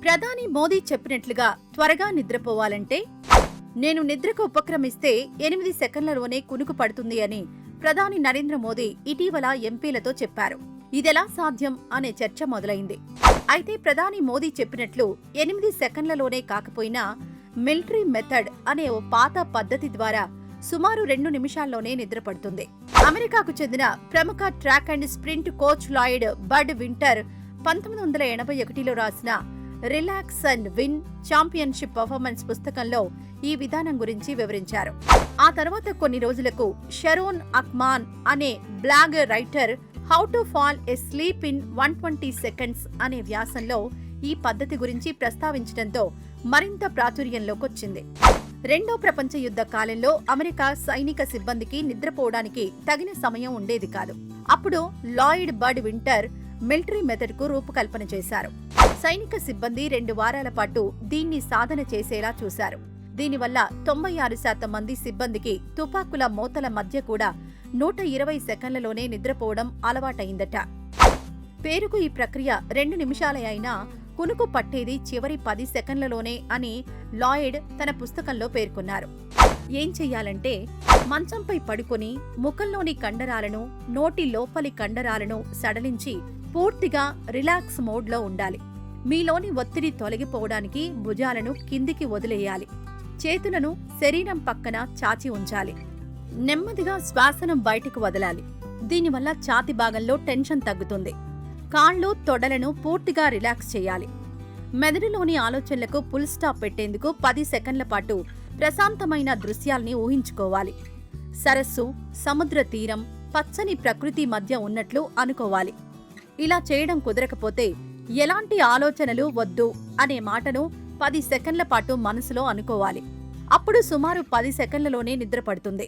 ప్రధాని మోదీ చెప్పినట్లుగా త్వరగా నిద్రపోవాలంటే నేను నిద్రకు ఉపక్రమిస్తే 8 సెకన్లలోనే కునుకు పడుతుంది అని ప్రధాని నరేంద్ర మోదీ ఇటీవల ఎంపీలతో చెప్పారు. ఇదెలా సాధ్యం అనే చర్చ మొదలైంది. అయితే ప్రధాని మోదీ చెప్పినట్లు 8 సెకన్లలోనే కాకపోయినా మిలిటరీ మెథడ్ అనే ఓ పాత పద్ధతి ద్వారా సుమారు 2 నిమిషాల్లోనే నిద్రపడుతుంది. అమెరికాకు చెందిన ప్రముఖ track and sprint coach Lloyd Bud Winter 1981లో రాసిన relax and win championship performance పుస్తకంలో ఈ విధానం గురించి వివరించారు. ఆ తర్వాత కొన్ని రోజులకు షరోన్ అక్మాన్ అనే blog writer how to fall asleep in 120 seconds అనే వ్యాసంలో ఈ పద్ధతి గురించి ప్రస్తావించడంతో మరింత ప్రాచుర్యంలోకొచ్చింది. రెండో ప్రపంచ యుద్ధ కాలంలో అమెరికా సైనిక సిబ్బందికి నిద్రపోవడానికి తగిన సమయం ఉండేది కాదు. అప్పుడు Lloyd Bud winter military method కు రూపకల్పన చేశారు. సైనిక సిబ్బంది 2 వారాల పాటు దీన్ని సాధన చేసేలా చూశారు. దీనివల్ల 96% మంది సిబ్బందికి తుపాకుల మోతల మధ్య కూడా 120 సెకన్లలోనే నిద్రపోవడం అలవాటైందట. పేరుకు ఈ ప్రక్రియ 2 నిమిషాలే అయినా కునుకు పట్టేది చివరి 10 సెకన్లలోనే అని లాయిడ్ తన పుస్తకంలో పేర్కొన్నారు. ఏం చెయ్యాలంటే మంచంపై పడుకొని ముఖంలోని కండరాలను, నోటి లోపలి కండరాలను సడలించి పూర్తిగా రిలాక్స్ మోడ్లో ఉండాలి. మీలోని ఒత్తిడి తొలగిపోవడానికి భుజాలను కిందికి వదిలేయాలి. చేతులను శరీరం పక్కన చాచి ఉంచాలి. నెమ్మదిగా శ్వాసను బయటకు వదలాలి. దీనివల్ల ఛాతి భాగంలో టెన్షన్ తగ్గుతుంది. కాళ్ళు, తొడలను పూర్తిగా రిలాక్స్ చేయాలి. మెదడులోని ఆలోచనలకు ఫుల్ స్టాప్ పెట్టేందుకు 10 సెకన్ల పాటు ప్రశాంతమైన దృశ్యాల్ని ఊహించుకోవాలి. సరస్సు, సముద్ర తీరం, పచ్చని ప్రకృతి మధ్య ఉన్నట్లు అనుకోవాలి. ఇలా చేయడం కుదరకపోతే ఎలాంటి ఆలోచనలు వద్దు అనే మాటను 10 సెకన్ల పాటు మనసులో అనుకోవాలి. అప్పుడు సుమారు 10 సెకన్లలోనే నిద్రపడుతుంది.